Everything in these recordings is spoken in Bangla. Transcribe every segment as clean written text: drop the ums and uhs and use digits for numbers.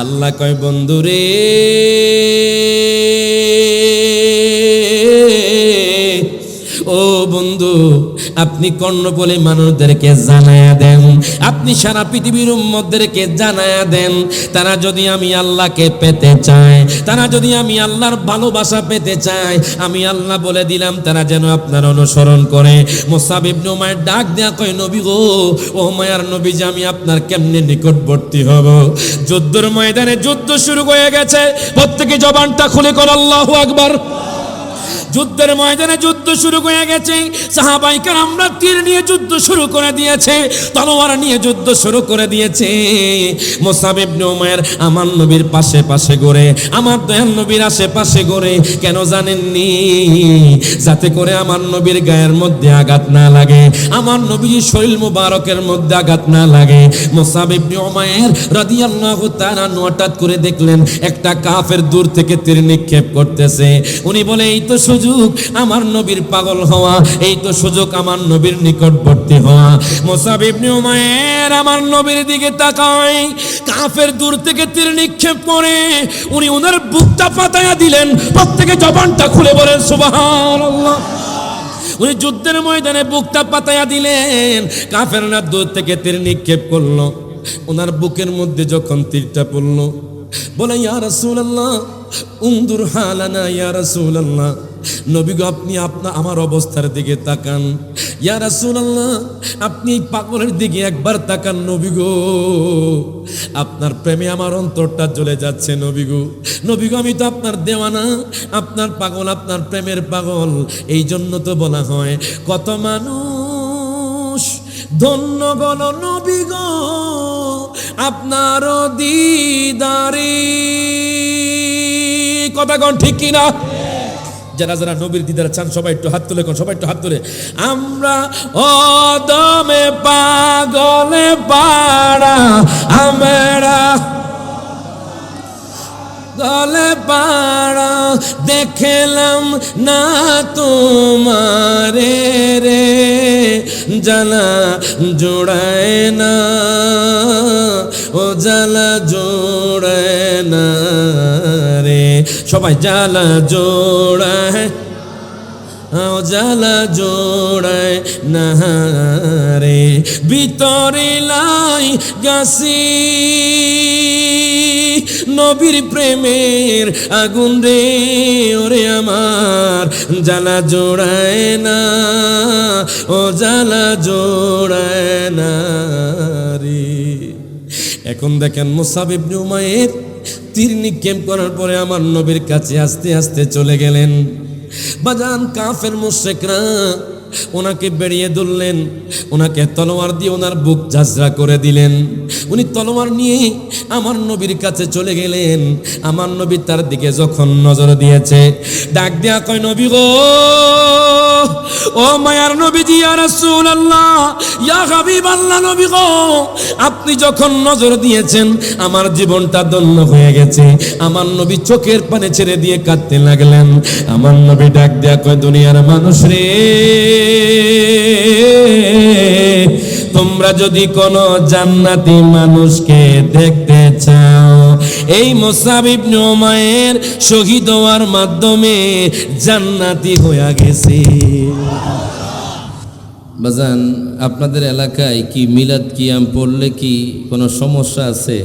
আল্লাহ কয় বন্ধুরে ও বন্ধু আপনি কর্ণবলে মানুষদেরকে জানায়া দেন, আপনি সারা পৃথিবীর উম্মতদেরকে জানায়া দেন, তারা যদি আমি আল্লাহকে পেতে চায়, তারা যদি আমি আল্লাহর ভালোবাসা পেতে চায়, আমি আল্লাহ বলে দিলাম তারা যেন আপনার অনুসরণ করে। মুসাব ইবনে উমাইর ডাক দেয়া কয় নবী গো, ও মায়ার নবী যে আমি আপনার কেমনে নিকটবর্তী হব? যুদ্ধের ময়দানে যুদ্ধ শুরু হয়ে গেছে, প্রত্যেকে জবানটা খুলে কর আল্লাহু আকবার। যুদ্ধের ময়দানে যুদ্ধ শুরু হয়ে গেছে, সাহাবায়ে কেরামরা তীর নিয়ে যুদ্ধ শুরু করে দিয়েছে, তলোয়ার নিয়ে যুদ্ধ শুরু করে দিয়েছে। মুসাব ইবনে উমাইর আমার নবীর পাশে পাশে ঘোরে, আমার দয়াল নবীর আশেপাশে ঘোরে, কেন জানেননি? যাতে করে আমার নবীর গায়ের মধ্যে আঘাত না লাগে, আমার নবীর শরীর মুবারকের মধ্যে আঘাত না লাগে। মুসাব ইবনে উমাইর রাদিয়াল্লাহু তাআলা হঠাৎ করে দেখলেন একটা কাফের দূর থেকে তীর নিক্ষেপ করতেছে। উনি বলে এই তো সুযোগ আমার নবীর পাগল হওয়া, এই তো সুযোগ আমার নবীর নিকটবর্তী হওয়া। মুসাব ইবনে উমাইর আমার নবীর দিকে তাকায়, কাফের দূর থেকে তীর নিক্ষেপ করে উনি ওনার বুকটা পাতায়া দিলেন। প্রত্যেকে জবানটা খুলে বলেন সুবহানাল্লাহ। উনি যুদ্ধের ময়দানে বুকটা পাতায়া দিলেন, কাফেররা দূর থেকে তীর নিক্ষেপ করলো, ওনার বুকের মধ্যে যখন তীরটা পড়লো, বলে ইয়া রাসূলুল্লাহ উনদুর হালানা, ইয়া রাসূলুল্লাহ নবী গো আপনি আমার অবস্থার দিকে তাকান, ইয়া রাসূলুল্লাহ আপনি এই পাগলের দিকে একবার তাকান নবী গো, আপনার প্রেমে আমার অন্তরটা জ্বলে যাচ্ছে নবী গো। নবী গো আমি তো আপনার দেওয়ানা, আপনার পাগল, আপনার প্রেমের পাগল। এই জন্য তো বলা হয় কত মানুষ ধন্য গণ নবী গো আপনার দিদারে। কথা কোন ঠিক কিনা? যারা যারা নবীর দিদার চান সবাই একটু হাত তুলে, সবাই একটু হাত তুলে। আমরা অদমে পাগলে পাড়া, আমরা গলে পাড়া, দেখলাম না তোমারে রে, জালা জোড়ায় না, ও জালা জোড়ায় না রে, সবাই জালা জোড়ায়, ও জালা জোড়ায় না রে, ভিতরে লাই গাছি নবীর প্রেমের আগুন রে, ওরে আমার জালা জোড়ায় না, ও জালা জোড়ায় না রে। এখন দেখেন মুসাব ইবনে উমাইর তীর নিক্ষেপ করার পরে আমার নবীর কাছে আস্তে আস্তে চলে গেলেন। বাজান কাফের মুশরিকরা ওনাকে বেরিয়ে ধরলেন, ওনাকে তলোয়ার দিয়ে ওনার বুক ঝাঁঝরা করে দিলেন। উনি তলোয়ার নিয়ে আমার নবীর কাছে চলে গেলেন। আমার নবী তার দিকে যখন নজর দিয়েছে, ডাক দেয়া কয় নবী গো, ও মায়ার নবীজি ইয়া রাসূলুল্লাহ, ইয়া হাবিবাল্লাহ নবী গো, আপনি যখন নজর দিয়েছেন আমার জীবনটা ধন্য হয়ে গেছে। আমার নবী চোখের পানি ছেড়ে দিয়ে কাঁদতে লাগলেন। আমার নবী ডাক দেয়া কয় দুনিয়ার মানুষ রে, তোমরা যদি কোনো জান্নাতি মানুষকে দেখতে চাও, এই মুসাব ইবনে উমাইর শহীদ হওয়ার মাধ্যমে জান্নাতি হয়ে গেছে। বাজান আপনাদের এলাকায় কি মিলাদ কিয়াম পড়লে কি কোনো সমস্যা আছে?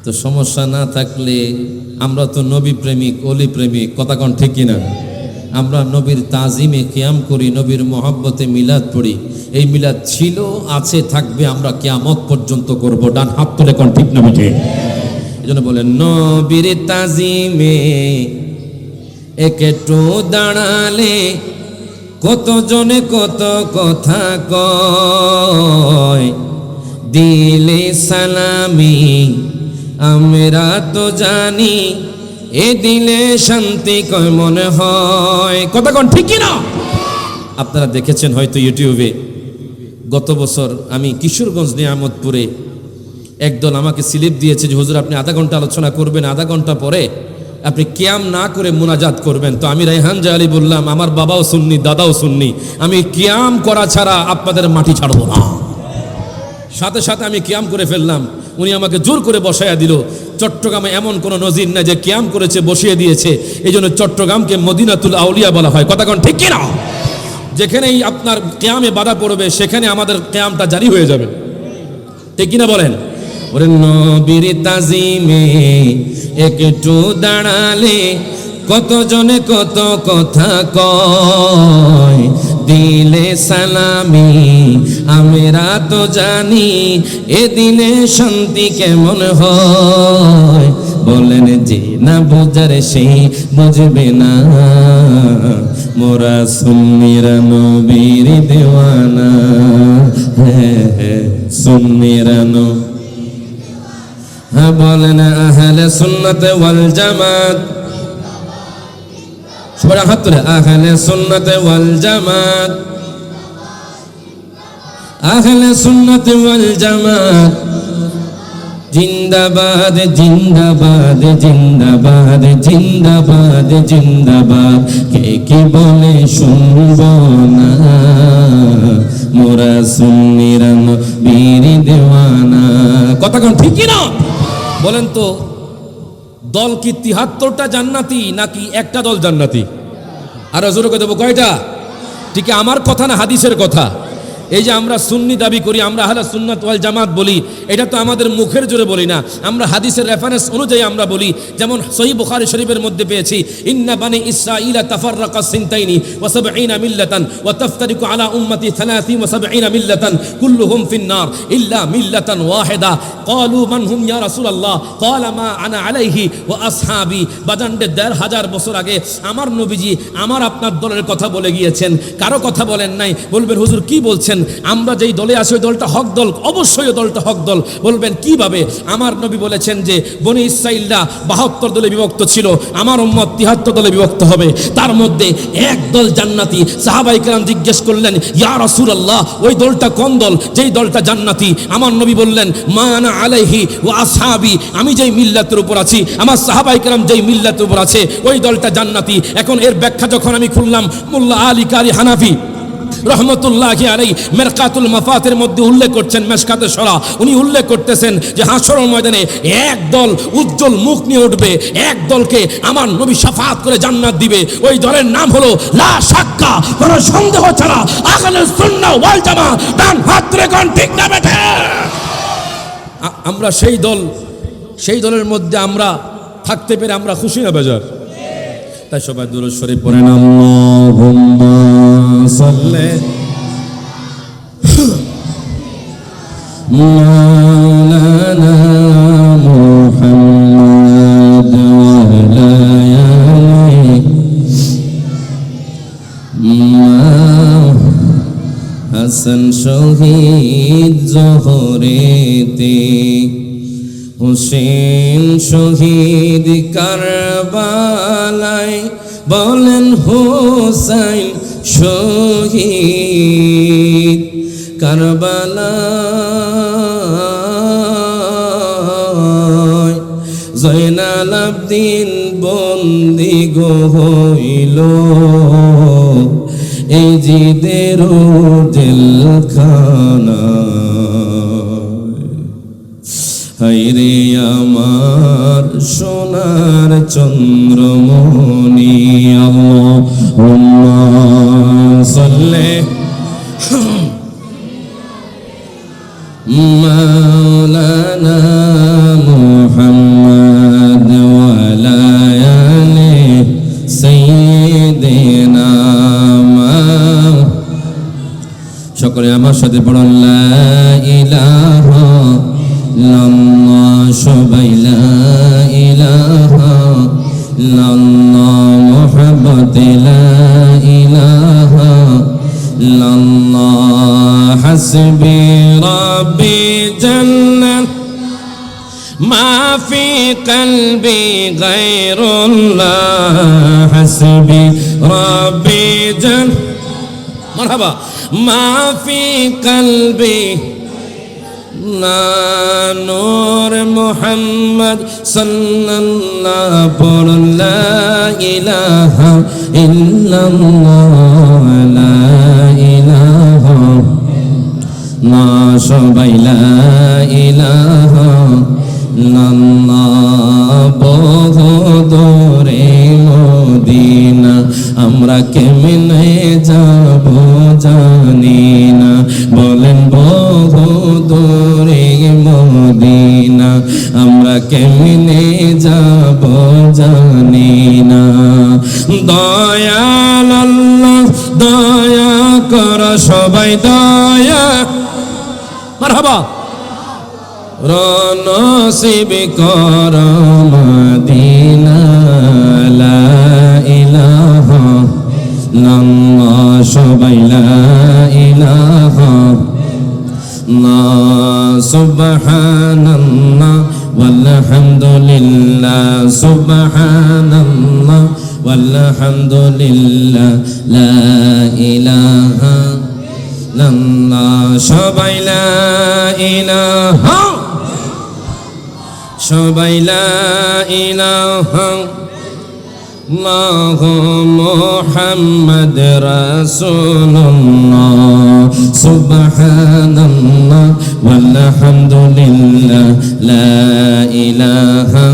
তো সমস্যা না থাকলে আমরা তো নবী প্রেমিক, অলি প্রেমিক, কথা কোন ঠিক কিনা? আমরা নবীর তাজিমে কিয়াম করি, নবীর মহব্বতে মিলাদ পড়ি। এই মিলাদ ছিল, আছে, থাকবে, আমরা কিয়ামত পর্যন্ত করব। ডান হাত তুলে কোন ঠিক না বুঝে? এই জন্য বলেন নবীর তাজিমে একটু দাঁড়ালে কত জনে কত কথা কয়, দিলে সালামি আমরা তো জানি, এ দিলে শান্তি কয় মনে হয়। কথা কোন ঠিক কিনা? আপনারা দেখেছেন হয়তো ইউটিউবে, গত বছর আমি কিশোরগঞ্জ নিয়ামতপুরে একদল আমাকে স্লিপ দিয়েছে যে হুজুর আপনি আধা ঘন্টা আলোচনা করবেন, আধা ঘন্টা পরে আপনি কিয়াম না করে মুনাজাত করবেন। তো আমি রায়হান জালালি বললাম, আমার বাবাও সুন্নি, দাদাও সুন্নি, আমি কিয়াম করা ছাড়া আপনাদের মাটি ছাড়বো না। সাথে সাথে আমি কিয়াম করে ফেললাম। উনি আমাকে জোর করে বসাইয়া দিল। চট্টগ্রামে এমন কোনো নজির না যে কিয়াম করেছে বসিয়ে দিয়েছে, এই জন্য চট্টগ্রামকে মদিনাতুল আউলিয়া বলা হয়। কথা কোন ঠিক কিনা? যেখানেই আপনার কিয়ামে বাধা পড়বে সেখানে আমাদের কিয়ামটা জারি হয়ে যাবে, ঠিক কিনা বলেন? ওরে নবীর তাজিমে একটু দাঁড়ালে কতজনে কত কথা কয়, দিলে সালামি আমরা তো জানি এ দিনে শান্তি কেমন হয়। বলেন যে না বুঝার সেই বুঝবে না, মোরা সুন্নিরা নবীর দেওয়ানা। হ্যাঁ সুন্নিরা হ্যাঁ বলেন আহলে সুন্নাত ওয়াল জামাত, সবাই হাত তুলে আহলে সুন্নাত ওয়াল জামাত, আহলে সুন্নাত ওয়াল জামাত জিন্দাবাদ জিন্দাবাদ জিন্দাবাদ জিন্দাবাদ জিন্দাবাদ। কে কি বলে শুনব না, মোরা সুন্নিরা নবীর দেওয়ানা। কথা কোন ঠিক কি না? বলেন তো দল কি ৭৩টা জান্নাতি নাকি একটা দল জান্নাতি? আর জোরে করে দেবো কয়টা? ঠিক আমার কথা না হাদিসের কথা? এই যে আমরা সুন্নি দাবি করি, আমরা আহলে সুন্নাত ওয়াল জামাত বলি, এটা তো আমাদের মুখের জোরে বলি না, আমরা হাদিসের রেফারেন্স অনুযায়ী আমরা বলি। যেমন সহিহ বুখারী শরীফের মধ্যে পেয়েছি, ইন্না বানি ইসরাঈলা তাফাররাকা সিনতাইনি ওয়া সাবঈনা মিল্লাতান ওয়া তাফতারিকু আলা উম্মতি 73 মিল্লাতান কুল্লুহুম ফিন-নার ইল্লা মিল্লাতান ওয়াহিদা। ক্বালু মান হুম ইয়া রাসূলুল্লাহ? ক্বালা মা আনা আলাইহি ওয়া আসহাবি। বাজানদের ১৫০০ বছর আগে আমার নবীজি আমার আপনার দলের কথা বলে গিয়েছেন, কারো কথা বলেন নাই। বলবেন হুজুর কি বলছেন? আমরা যেই দলে আছি ওই দলটা হক দল, অবশ্যই ওই দলটা হক দল। বলবেন কিভাবে? আমার নবী বলেছেন যে বনি ইসরাঈলরা ৭২ দলে বিভক্ত ছিল, আমার উম্মত ৭৩ দলে বিভক্ত হবে, তার মধ্যে এক দল জান্নাতি। সাহাবায়ে কেরাম জিজ্ঞেস করলেন ইয়া রাসূলুল্লাহ ওই দলটা কোন দল যেই দলটা জান্নাতি? আমার নবী বললেন মা আনা আলাইহি ওয়া আসহাবি, আমি যেই মিল্লাতের উপর আছি, আমার সাহাবায়ে কেরাম যেই মিল্লাতের উপর আছে ওই দলটা জান্নাতি। এখন এর ব্যাখ্যা যখন আমি খুললাম, মোল্লা আলী কারি হানাফি রহমতুল্লাহি আলাইহি মিরকাতুল মাফাতের মধ্যে উল্লেখ করছেন, মেশকাতে সরা উনি উল্লেখ করতেছেন যে হাশরের ময়দানে এক দল উজ্জ্বল মুখ নিয়ে উঠবে, এক দলকে আমার নবী শাফাত করে জান্নাত দিবে। ওই দলের নাম হলো লা শাক্কা, কোনো সন্দেহ ছাড়া আহলে সুন্নাহ ওয়াল জামাত। ডান হাত তুলে কোন ঠিক না বেঠে? আমরা সেই দলের মধ্যে আমরা থাকতে পেরে আমরা খুশি না বেজার? তাই সবাই দুরূদ শরীফ পড়েন, আল্লাহুম্মা সাল্লি মাওলানা মুহাম্মদ ওয়া আলা আলিহি হাসান শহীদ জোহরেতে, হুসেন শহীদ কারবালায়, বলেন হুসাইন শহীদ কারবালায়, জয়নাল আবদিন বন্দি গো হইল এই জিদের জেলখানা। হায়রে আমার সোনার চন্দ্রমণি, আল্লাহুম্মা সাল্লি মাওলানা মুহাম্মদ ওয়া আলা আলি সাইয়্যিদিনা। সকলে আমার সাথে পড়ুন লা ইলাহা ইল্লাল্লাহ, সবাই লা ইলাহা ইল্লাল্লাহ, মুহাম্মাদুর লা ইলাহা ইল্লাল্লাহ, হাসবি রাব্বি জান্নাত মা ফি কলবি গায়রুল্লাহ, হাসবি রাব্বি জান্নাত মারহাবা মা ফি কলবি নূর মুহাম্মদ সাল্লাল্লাহু লা ইলাহা ইল্লাল্লাহ, লা ইলাহা সবাই লা ইলাহা ইল্লাল্লাহ বহুদূরে মদিনা আমরা কেমনে যাব জানি না বলেন বহুদূরে মদিনা আমরা কেমনে যাব জানি না দয়াল আল্লাহ দয়া কর সবাই দয়া মারহাবা নসিব কর মদিনা লা ইলাহা ইল্লাল্লাহ সবাই লা ইলাহা সুবহানাল্লাহ ওয়ালহামদুলিল্লাহ সুবহানাল্লাহ ওয়ালহামদুলিল্লাহ লা ইলাহা ইল্লাল্লাহ সবাই লা ইলাহা সবাই লা ইলাহা ইল্লাল্লাহ মুহাম্মদ রাসূলুল্লাহ সুবহানাল্লাহ ওয়ালহামদুলিল্লাহ লা ইলাহা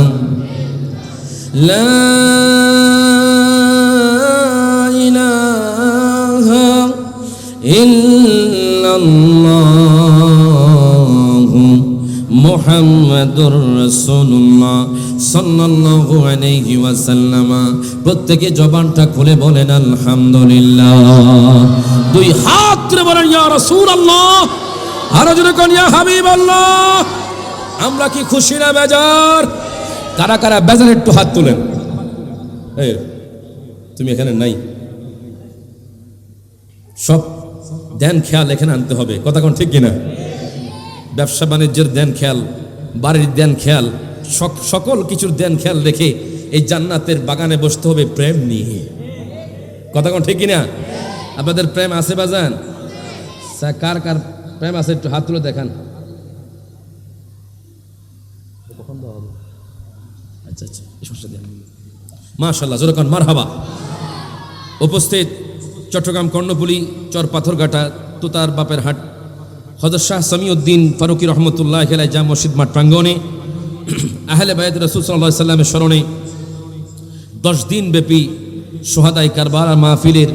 ইল্লাল্লাহ মুহাম্মাদুর রাসূলুল্লাহ সাল্লাল্লাহু আলাইহি ওয়াসাল্লাম প্রত্যেকে জবানটা খুলে বলেন আলহামদুলিল্লাহ দুই হাত তুলে বলেন ইয়া রাসূলুল্লাহ আর জোরে কোন ইয়া হাবিবাল্লাহ আমরা কি খুশি না বেজার কারা কারা বেজার একটু হাত তুলেন এই তুমি এখানে নাই সব ধ্যান খেয়াল এখানে আনতে হবে কথা কোন ঠিক কিনা ব্যবসা বাণিজ্যের ধ্যান খেয়াল বাড়ির ধ্যান খেয়াল সকল কিছুর ধ্যান খেয়াল রেখে এই জান্নাতের বাগানে বসতে হবে প্রেম নিয়ে কথা কোন ঠিক কিনা আপনাদের প্রেম আছে বাজান কার কার প্রেম আছে একটু হাত তুলে দেখান আচ্ছা আচ্ছা মাশাআল্লাহ জোরে কোন মারহাবা উপস্থিত চট্টগ্রাম কর্ণফুলী চর পাথরঘাটা তোতার বাপের হাট হযরত শাহ সামিউদ্দিন ফারুকী রহমতুল্লাহ আলাইহি জামে মসজিদ মাঠ প্রাঙ্গণে আহলে বায়ত রাসূল সাল্লাল্লাহু আলাইহি সাল্লামের স্মরণে 10 দিন ব্যাপী শুহাদায়ে কারবালার মাহফিলের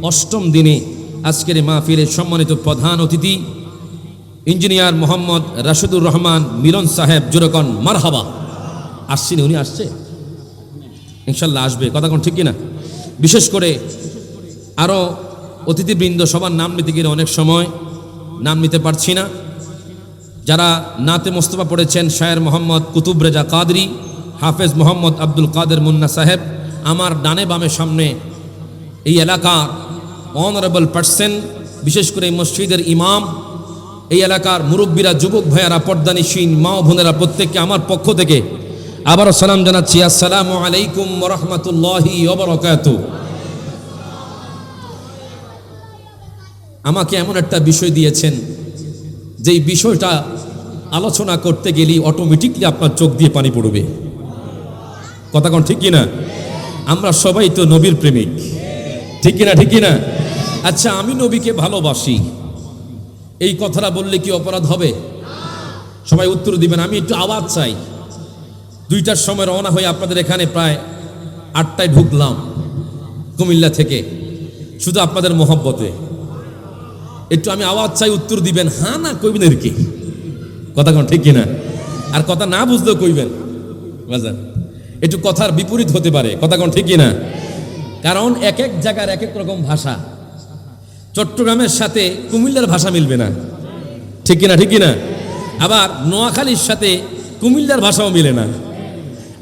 8ম দিনে আজকের এই মাহফিলের সম্মানিত প্রধান অতিথি ইঞ্জিনিয়ার মোহাম্মদ রাশিদুর রহমান মিলন সাহেব জোরকন মারহাবা আসছেন উনি আসছে ইনশাআল্লাহ আসবে কথা কোন ঠিক কিনা বিশেষ করে আরও অতিথিবৃন্দ সবার নাম নিতে গেলে অনেক সময় নাম নিতে পারছি না যারা নাতে মোস্তফা পড়েছেন শায়ের মোহাম্মদ কুতুব রেজা কাদরি হাফেজ মোহাম্মদ আব্দুল কাদের মুন্না সাহেব আমার ডানে বামে সামনে এই এলাকার অনারেবল পার্সন বিশেষ করে মসজিদের ইমাম এই এলাকার মুরব্বীরা যুবক ভাইয়ারা পর্দানিসীন মা ও বোনেরা প্রত্যেককে আমার পক্ষ থেকে আবারও সালাম জানাচ্ছি আসসালামু আলাইকুম ওয়া রাহমাতুল্লাহি ওয়া বারাকাতুহু আমাকে এমন একটা বিষয় দিয়েছেন যেই বিষয়টা আলোচনা করতে গেলেই অটোমেটিকলি আপনার চোখ দিয়ে পানি পড়বে কথা কোন ঠিক কিনা আমরা সবাই তো নবীর প্রেমিক ঠিক কিনা ঠিক কিনা আচ্ছা আমি নবীকে ভালোবাসি এই কথাটা বললে কি অপরাধ হবে সবাই উত্তর দিবেন আমি একটু আওয়াজ চাই 2টার সময় রওনা হয়ে আপনাদের এখানে প্রায় 8টায় ঢুকলাম কুমিল্লা থেকে শুধু আপনাদের মহব্বতে একটু আমি আওয়াজ চাই উত্তর দিবেন হ্যাঁ না কইবেন এর কি কথা কোন ঠিক কিনা আর কথা না বুঝলেও কইবেন বাজান একটু কথার বিপরীত হতে পারে কথা কোন ঠিক কিনা কারণ এক এক জায়গার এক এক রকম ভাষা চট্টগ্রামের সাথে কুমিল্লার ভাষা মিলবে না ঠিক কিনা ঠিক কিনা আবার নোয়াখালীর সাথে কুমিল্লার ভাষাও মিলে না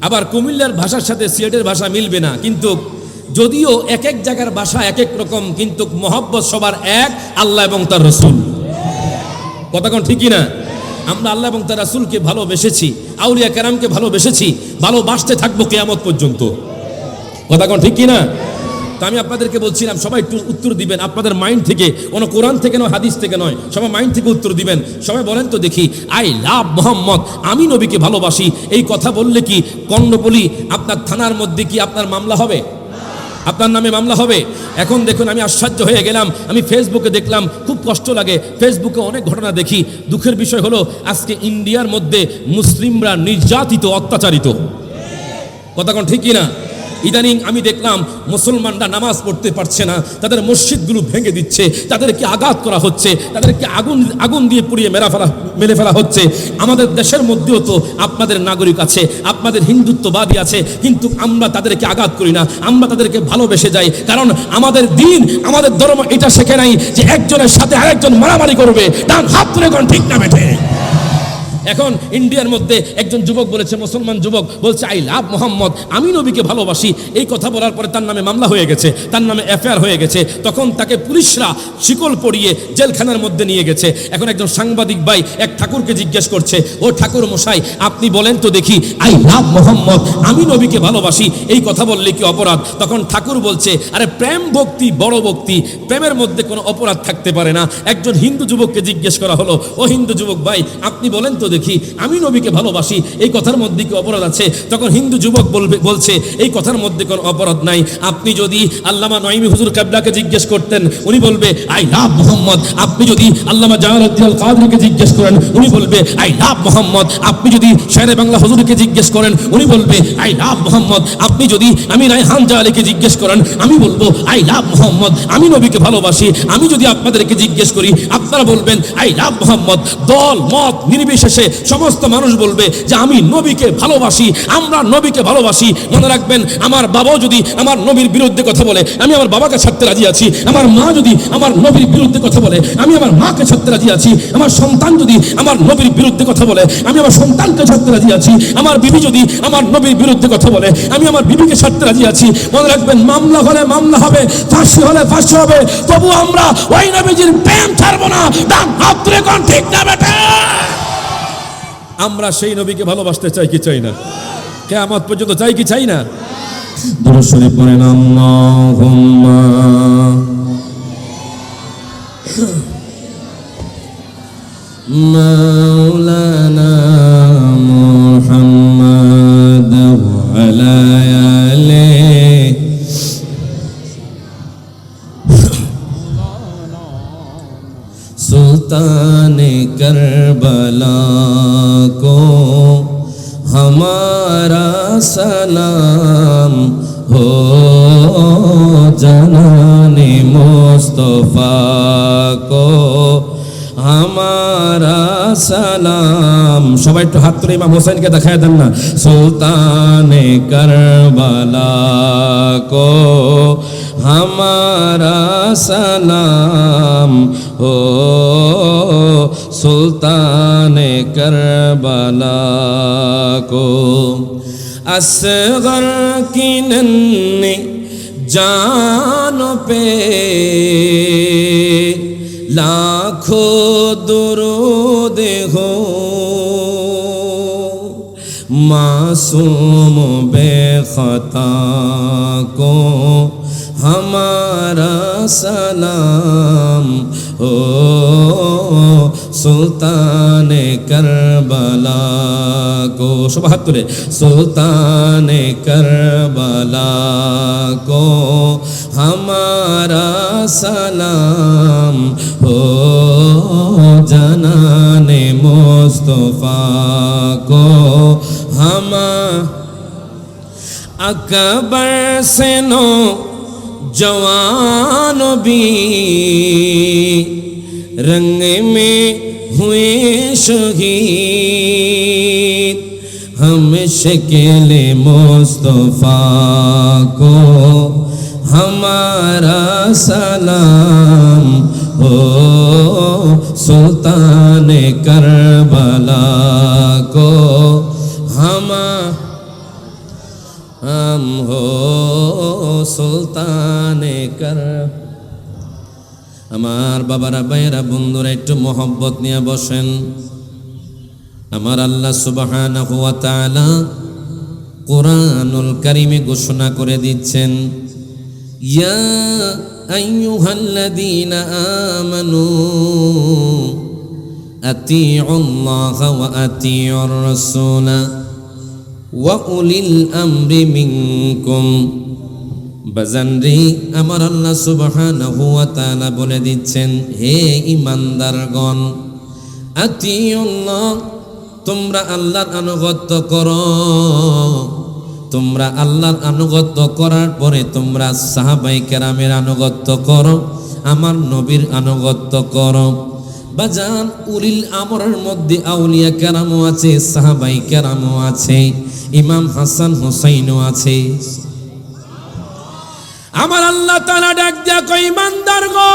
আবার কুমিল্লার ভাষার সাথে সিলেটের ভাষা মিলবে না কিন্তু যদিও এক এক জায়গার ভাষা এক এক রকম কিন্তু মহব্বত সবার এক আল্লাহ এবং তার রাসূল কথা কোন ঠিক কিনা আমরা আল্লাহ এবং তার রাসূলকে ভালোবেসেছি আউলিয়া কেরামকে ভালোবেসেছি ভালোবাসতে থাকবো কিয়ামত পর্যন্ত কথা কোন ঠিক কিনা তো আমি আপনাদেরকে বলছিলাম সবাই একটু উত্তর দিবেন আপনাদের মাইন্ড থেকে কোনো কোরআন থেকে নয় হাদিস থেকে নয় সবাই মাইন্ড থেকে উত্তর দিবেন সবাই বলেন তো দেখি আই লাভ মোহাম্মদ আমি নবীকে ভালোবাসি এই কথা বললে কি কর্ণফুলী আপনার থানার মধ্যে কি আপনার মামলা হবে আপনার নামে মামলা হবে। এখন দেখুন, আমি আশ্চর্য হয়ে গেলাম, আমি ফেসবুকে দেখলাম, খুব কষ্ট লাগে, ফেসবুকে অনেক ঘটনা দেখি। দুঃখের বিষয় হলো আজকে ইন্ডিয়ার মধ্যে মুসলিমরা নির্যাতিত, অত্যাচারিত। কথা কোন ঠিক কিনা? ইদানিং আমি দেখলাম মুসলমানরা নামাজ পড়তে পারছে না, তাদের মসজিদগুলো ভেঙে দিচ্ছে, তাদেরকে আঘাত করা হচ্ছে, তাদেরকে আগুন দিয়ে পুড়িয়ে মেরে ফেলা হচ্ছে। আমাদের দেশের মধ্যেও তো আপনাদের নাগরিক আছে, আপনাদের হিন্দুত্ববাদী আছে, কিন্তু আমরা তাদেরকে আঘাত করি না, আমরা তাদেরকে ভালোবেসে যাই। কারণ আমাদের দিন, আমাদের ধর্ম এটা শেখে নাই যে একজনের সাথে আরেকজন মারামারি করবে। ডান হাত তুলে কোন ঠিক না বেঠে। এখন ইন্ডিয়ার মধ্যে একজন যুবক বলেছে, মুসলমান যুবক বলছে, আই লাভ মোহাম্মদ, আমি নবীকে ভালোবাসি। এই কথা বলার পরে তার নামে মামলা হয়ে গেছে, তার নামে এফআইআর হয়ে গেছে। তখন তাকে পুলিশরা শিকল পরিয়ে জেলখানার মধ্যে নিয়ে গেছে। এখন একজন সাংবাদিক ভাই এক ঠাকুরকে জিজ্ঞেস করছে, ও ঠাকুর মশাই, আপনি বলেন তো দেখি, আই লাভ মোহাম্মদ, আমি নবীকে ভালোবাসি, এই কথা বললে কি অপরাধ? তখন ঠাকুর বলছে, আরে প্রেম ভক্তি বড় ভক্তি, প্রেমের মধ্যে কোনো অপরাধ থাকতে পারে না। একজন হিন্দু যুবককে জিজ্ঞেস করা হলো, ও হিন্দু যুবক ভাই, আপনি বলেন তো দেখি, আমি নবীকে ভালোবাসি, এই কথার মধ্যে কি অপরাধ আছে? তখন হিন্দু যুবক বলছে, এই কথার মধ্যে কোনো অপরাধ নাই। আপনি যদি আল্লামা নঈমি হুজুর কিবলাকে জিজ্ঞেস করতেন, উনি বলবে আই লাভ মোহাম্মদ। আপনি যদি আল্লামা জালালউদ্দিন আল কাদরিকে জিজ্ঞেস করেন, উনি বলবে আই লাভ মোহাম্মদ। আপনি যদি শেরে বাংলা হুজুরকে জিজ্ঞেস করেন, উনি বলবে আই লাভ মোহাম্মদ। আপনি যদি আমি রায়হান জালালিকে জিজ্ঞেস করেন, আমি বলবো আই লাভ মোহাম্মদ, আমি নবীকে ভালোবাসি। আমি যদি আপনাদেরকে জিজ্ঞেস করি, আপনারা বলবেন আই লাভ মোহাম্মদ। দল মত নির্বিশেষে সমস্ত মানুষ বলবে যে আমি নবীকে ভালোবাসি, আমরা নবীকে ভালোবাসি। মনে রাখবেন, আমার বাবাও যদি আমার নবীর বিরুদ্ধে কথা বলে, আমি আমার বাবাকে ছাড়তে রাজি আছি। আমার মা যদি আমার নবীর বিরুদ্ধে কথা বলে, আমি আমার মাকে ছাড়তে রাজি আছি। আমার সন্তান যদি আমার নবীর বিরুদ্ধে কথা বলে, আমি আমার সন্তানকে ছাড়তে রাজি আছি। আমার বিবি যদি আমার নবীর বিরুদ্ধে কথা বলে, আমি আমার বিবিকে ছাড়তে রাজি আছি। মনে রাখবেন, মামলা হলে মামলা হবে, ফাঁসি হলে ফাঁসি হবে, তবু আমরা ওই নবীজির প্রেম ছাড়বো না। ডান হাত তুলে কোন ঠিক না বেটা? আমরা সেই নবীকে ভালোবাসতে চাই কি চাই না? কিয়ামত পর্যন্ত চাই কি চাই না? দুরূদ শরীফ পড়েন, আল্লাহুম্মা মাওলানা মুহাম্মদ ওয়া আলা আলিহি सुल्तान करबला को हमारा सलाम हो, जनाने मुस्तफा को हमारा सलाम। সবাই একটু হাত তুলে ইমাম হোসেনকে দেখায় দেন না। সুলতান করবলা को हमारा सलाम हो, सुल्तान करबला को। असगर की नन्ही जान पे लाखों दुरूद हो, मासूम बेखता को हमारा सलाम हो, सुल्तान करबला को। सब हाथ तुले, सुल्तान करबला को हमारा सलाम हो, जनाने मुस्तफा को हम अकबर से नो जवान भी रंग में हुए शहीद, हम शकील मुस्तफा को हमारा सलाम हो, सुल्तान करबला को हम हो, सुल्तान कर। আমার বাবারা, ভাইয়েরা, বন্ধুরা, একটু মহব্বত নিয়ে বসেন। আমার আল্লাহ সুবহানাহু ওয়া তাআলা কুরআনুল কারীমে ঘোষণা করে দিচ্ছেন, ইয়া আইয়ুহাল্লাযীনা আমানু আতিউল্লাহা ওয়া আতিউর রাসূলা ওয়া উলিল আমরি মিনকুম বাজানরি আমার আল্লাহ সুবহানাহু ওয়া তাআলা বলে দিচ্ছেন, হে ঈমানদারগণ, আতিউল্লাহ, তোমরা আল্লাহর আনুগত্য করো। তোমরা আল্লাহর আনুগত্য করার পরে তোমরা সাহাবায়ে কেরামের আনুগত্য করো, আমার নবীর আনুগত্য করো। বাজান, উলিল আমরের মধ্যে আউলিয়া কেরামও আছে, সাহাবায়ে কেরামও আছে, ইমাম হাসান হুসাইনও আছে। আমার আল্লাহ তাআলা ডাক দিয়া কই, ঈমানদারগণ,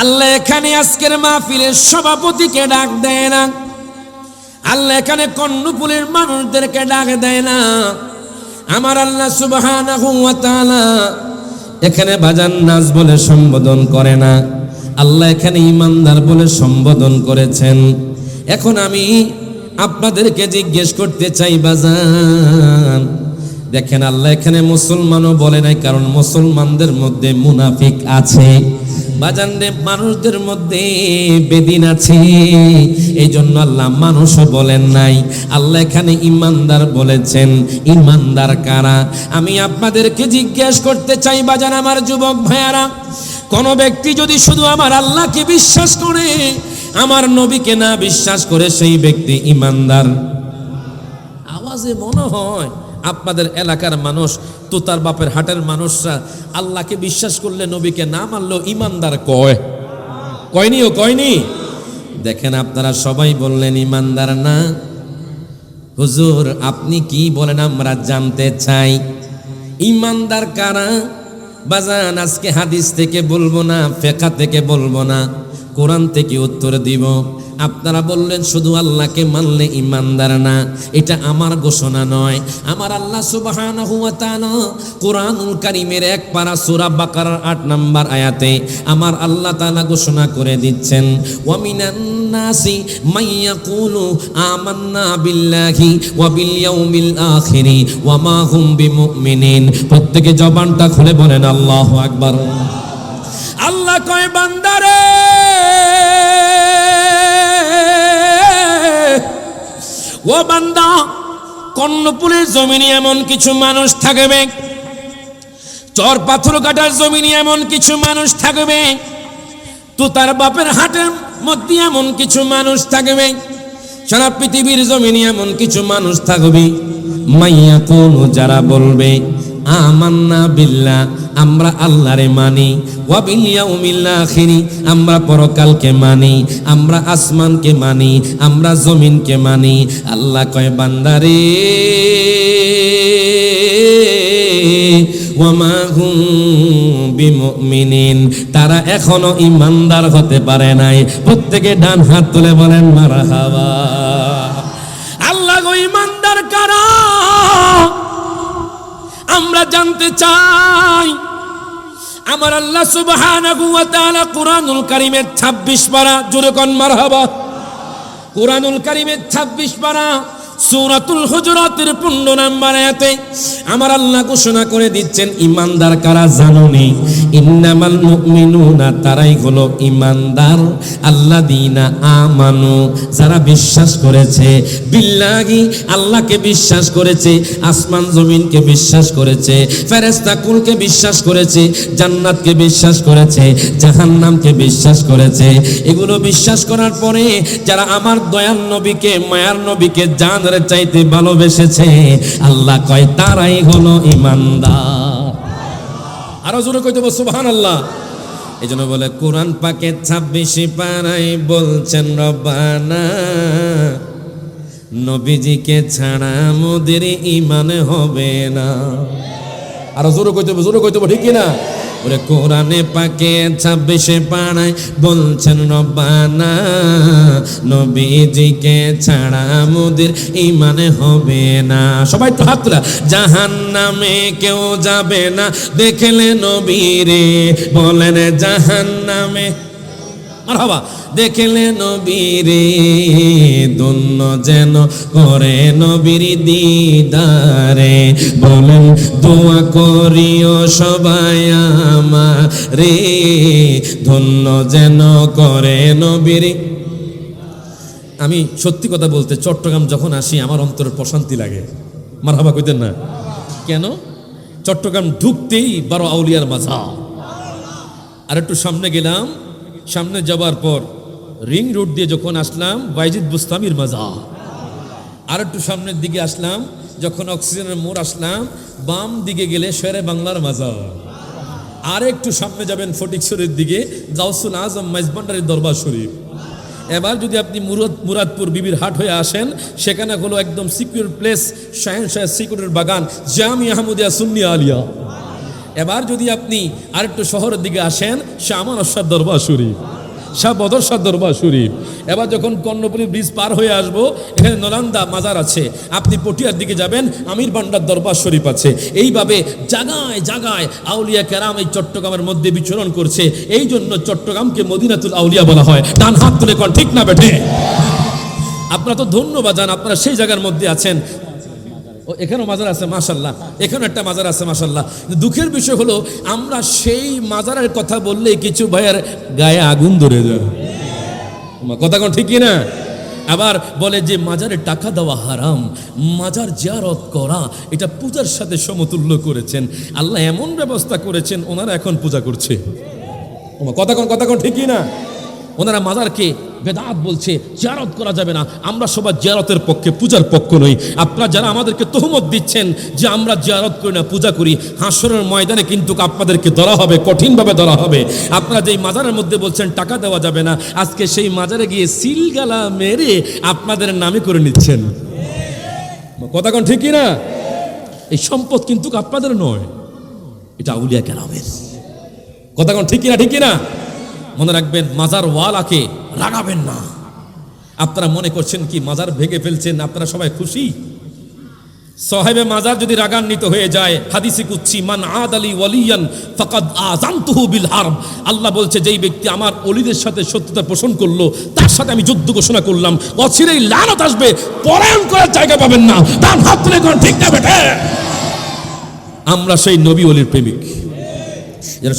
আল্লাহ এখানে আজকের মাহফিলের সভাপতিকে ডাক দেয় না, আল্লাহ এখানে কর্ণফুলের মানুষদেরকে ডাক দেয় না। আমার আল্লাহ সুবহানাহু ওয়া তাআলা এখানে বাজান নাজ বলে সম্বোধন করে না, আল্লাহ এখানে ঈমানদার বলে সম্বোধন করেছেন। এখন আমি আপনাদেরকে জিজ্ঞেস করতে চাই বাজান, দেখেন আল্লাহ এখানে মুসলমানও বলে নাই, কারণ মুসলমানদের মধ্যে মুনাফিক আছে। বাজান রে, মানুষদের মধ্যে বেদিন আছে, এই জন্য আল্লাহ মানুষও বলেন নাই, আল্লাহ এখানে ঈমানদার বলেছেন। ঈমানদার কারা? আমি আপনাদেরকে জিজ্ঞেস করতে চাই বাজান, আমার যুবক ভাইয়ারা, কোন ব্যক্তি যদি শুধু আমার আল্লাহকে বিশ্বাস করে, আমার নবীকে না বিশ্বাস করে, সেই ব্যক্তি ঈমানদার। আওয়াজে মনে হয় আপনাদের এলাকার মানুষ, তোতার বাপের হাটের মানুষরা আল্লাহকে বিশ্বাস করলে নবীকে না মানলেও ঈমানদার কয়, কয়নি? ও কয়নি? দেখেন আপনারা সবাই বললেন ঈমানদার না। হুজুর আপনি কি বলেন আমরা জানতে চাই। ঈমানদার কারা? বাজান আজকে হাদিস থেকে বলবো না, ফিকহ থেকে বলবো না, কোরআন থেকে উত্তর দিব। আপনারা বললেন শুধু আল্লাহকে মানলে ঈমানদার না, এটা আমার ঘোষণা নয়। আমার আল্লাহ সুবহানাহু ওয়া তাআলা কোরআনুল কারীমের এক পারা সূরা বাকারার 8 নম্বর আয়াতে আমার আল্লাহ তাআলা ঘোষণা করে দিচ্ছেন, ওয়া মিনান নাসি মাইয়াকুলু আমান্না বিল্লাহি ওয়া বিল ইয়াউমিল আখিরি ওয়া মা হুম বিমুমিনিন। প্রত্যেকে জবানটা খুলে বলেন আল্লাহু আকবার। আল্লাহ কয়, বান্দারে, ও বান্দা, কর্ণফুলের জমিনে এমন কিছু মানুষ থাকবে, চর পাথর কাটার জমিনে এমন কিছু মানুষ থাকবে, তোতার বাপের হাটের মধ্যে এমন কিছু মানুষ থাকবে, সারা পৃথিবীর জমিনে এমন কিছু মানুষ থাকবে, মাইয়া কোন যারা বলবে আমান্না বিল্লাহ, আমরা আল্লাহরে মানি, ওয়া বিল ইয়াউমিল আখিরি, আমরা পরকালকে মানি, আমরা আসমানকে মানি, আমরা জমিনকে মানি। আল্লাহ কয়, বান্দারে, ওয়া মা হুম বিমুমিনিন, তারা এখনো ঈমানদার হতে পারে নাই। প্রত্যেকে ডান হাত তুলে বলেন মারহাবা। আল্লাহ গো, ঈমানদার কারা আমরা জানতে চাই। আমার আল্লাহ সুবহানাহু ওয়া তাআলা কোরআনুল কারীমের 26 পারা, জোরে কোন মারহাবা, কোরআনুল কারীমের 26 পারা সূরাতুল হুজুরাতের 15 নম্বর আয়াতে আমার আল্লাহ ঘোষণা করে দিচ্ছেন, ঈমানদার কারা জানোনি? ইন্নামাল মুমিনুনা, তারাই হলো ঈমানদার, আল্লাযীনা আমানু, যারা বিশ্বাস করেছে, বিল্লাহি, আল্লাহকে বিশ্বাস করেছে, আসমান জমিনকে বিশ্বাস করেছে, ফেরেশতা কুলকে বিশ্বাস করেছে, জান্নাতকে বিশ্বাস করেছে, জাহান্নামকে বিশ্বাস করেছে। এগুলো বিশ্বাস করার পরে যারা আমার দয়াল নবীকে, মায়ার নবীকে জান চাইতে ভালোবেসেছে, আল্লাহ কয় তারাই হলো ঈমানদার। আরো জোরে কইতে বল সুবহানাল্লাহ। এই জন্য বলে কোরআন পাকে 26 পারায় বলছেন, রব্বানা, নবীজিকে ছাড়া মোদের ঈমান হবে না। আরো জোরে কইতে বল, জোরে কইতে বল, ঠিক কি না? ওরে কোরআনে পাকে 26 পারায় বলছেন, রব্বানা, নবীজিকে ছাড়া মোদের ঈমান হবে না। সবাই তো হাত তোলা। জাহান্নামে কেউ যাবে না দেখলে নবীরে, বলেন জাহান্নামে মারহাবা, দেখলে নবীরে, ধন্য যেন করে নবীর দিদারে, বলেন দোয়া করিও সবাই আমারে, ধন্য যেন করে নবীর। আমি সত্যি কথা বলতে চট্টগ্রাম যখন আসি আমার অন্তরের প্রশান্তি লাগে। মারহাবা কইতেন না কেন? চট্টগ্রাম ঢুকতেই 12 আউলিয়ার মাজার। আর একটু সামনে গেলাম, সামনে যাবার পর রিং রোড দিয়ে যখন আসলাম বাইজিদ বুস্তামির মাজার। আর একটু সামনের দিকে আসলাম, যখন অক্সিজেনের মোড় আসলাম বাম দিকে গেলে শেরে বাংলার মাজার। আর একটু সামনে যাবেন ফটিকছড়ির দিকে গাউসুল আজম মাইজভান্ডারির দরবার শরীফ। এবার যদি আপনি মুরাদপুর বিবির হাট হয়ে আসেন, সেখানে হলো একদম সিকিউর প্লেস শাহেন শাহ সিকিউরের বাগান জামি আহমদিয়া সুন্নি আলিয়া। এবার যদি আপনি আরেকটু শহরের দিকে আসেন শাহ আমান শাহ দরবার শরীফ, শাহ বদর শাহ দরবার শরীফ। এবার যখন কর্ণপুরী ব্রিজ পার হয়ে আসবো, এখানে নলান্দা মাজার আছে। আপনি পটিয়ার দিকে যাবেন, আমির বান্ডার দরবার শরীফ আছে। এইভাবে জায়গায় জায়গায় আউলিয়া কেরাম এই চট্টগ্রামের মধ্যে বিচরণ করছে। এই জন্য চট্টগ্রামকে মদিনাতুল আউলিয়া বলা হয়। ডান হাত তুলে কোন ঠিক না বেঠে? আপনারা তো ধন্যবাদ জান, আপনারা সেই জায়গার মধ্যে আছেন। ও এখানেও মাজার আছে মাশাল্লাহ, এখানেও একটা মাজার আছে মাশাল্লাহ। দুঃখের বিষয় হলো আমরা সেই মাজারের কথা বললেই কিছু ভাইয়ের গায়ে আগুন ধরে যায়। কথা কোন ঠিক না? আবার বলে যে মাজারে টাকা দেওয়া হারাম, মাজার জিয়ারত করা এটা পূজার সাথে সমতুল্য করেছেন। আল্লাহ এমন ব্যবস্থা করেছেন, ওনারা এখন পূজা করছে। কথা কোন ঠিকই না? ওনারা মাজারকে বেদাত বলছে, জিয়ারত করা যাবে না। আমরা সবাই জিয়ারতের পক্ষে, পূজার পক্ষ নই। আপনারা যারা আমাদেরকে তহমত দিচ্ছেন যে আমরা জিয়ারত করি না, পূজা করি, হাসরের ময়দানে কিন্তু আপনাদেরকে ধরা হবে, কঠিনভাবে ধরা হবে। আপনারা যেই মাজারের মধ্যে বলছেন টাকা দেওয়া যাবে না, আজকে সেই মাজারে গিয়ে সিলগালা মেরে আপনাদের নামে করে নিচ্ছেন। কথা কোন ঠিকই না? এই সম্পদ কিন্তু আপনাদের নয়, এটা আউলিয়া কেরামের। কথা কোন ঠিকই না? ঠিকই না? মনে রাখবেন, মাজার ওয়ালাকে রাগাবেন না। আপনারা মনে করছেন কি মাজার ভেঙে ফেলছেন, আপনারা সবাই খুশি? সাহেবে মাজার যদি রাগান্বিত হয়ে যায়, হাদিসে কুদসি মান আদালি ওয়ালিয়ান ফাকাদ আযানতুহু বিল হারব। আল্লাহ বলছে যেই ব্যক্তি আমার ওলিদের সাথে শত্রুতা পোষণ করলো, তার সাথে আমি যুদ্ধ ঘোষণা করলাম, অচিরেই লানত আসবে, পরায়ণ করার জায়গা পাবেন না। ডান হাত তুলে কোন ঠিক না বেটে? আমরা সেই নবী ওলির প্রেমিক।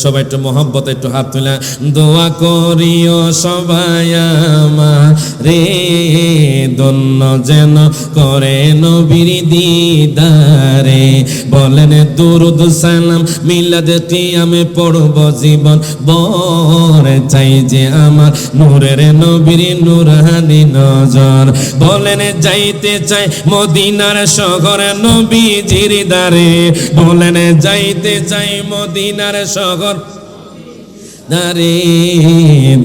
সবাই একটু মহব্বত, একটু হাত তুলে দোয়া করিও সবাই আমারে, ধন্য যেন করে নবীর দিদারে। বলেন দুরুদ সালাম মিলাদ কিয়ামে পড়ব জীবন বর, চাই যে আমার নূরের নবীর নূরহানি নজর। বলেন যাইতে চাই মদিনার শহর নবীজির দারে, বলেন যাইতে চাই মদিনার শহর দারে,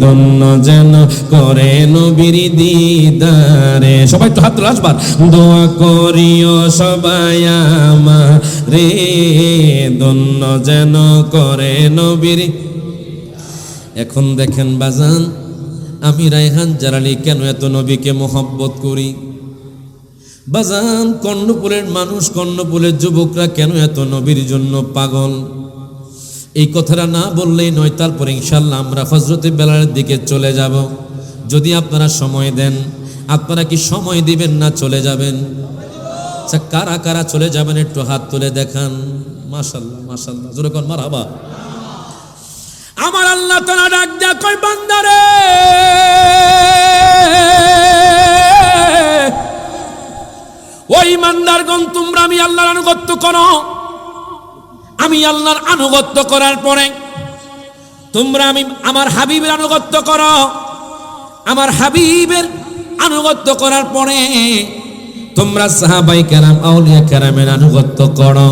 ধন্য যেন করে নবীর দিদারে। সবাই তো হাত তুলে আসবার দোয়া করিও সবাই আমারে, ধন্য যেন করে নবীর। এখন দেখেন বাজান, আমি রায়হান জালালি কেন এত নবীকে মোহব্বত করি? বাজান, কর্ণপুরের মানুষ, কর্ণপুরের যুবকরা কেন এত নবীর জন্য পাগল? এই কথাটা না বললেই নয়। তারপরে ইনশাল্লাহ আমরা হযরতে বেলালের দিকে চলে যাব। যদি আপনারা সময় দেন, আপনারা কি সময় দিবেন না চলে যাবেন? আচ্ছা, কারা কারা চলে যাবেন একটু হাত তুলে দেখান। মাশাআল্লাহ মাশাআল্লাহ, জোরে কোন মারহাবা। আমার আল্লাহ তাআলা ডাক দেয়া কয়, বান্দারে ও ঈমানদারগণ, তোমরা আমি আল্লাহর আনুগত্য করো। আমি আল্লাহর আনুগত্য করার পরে তোমরা আমি আমার হাবিবের আনুগত্য করো। আমার হাবিবের আনুগত্য করার পরে তোমরা সাহাবাই কেরাম, আউলিয়া কেরামের আনুগত্য করো।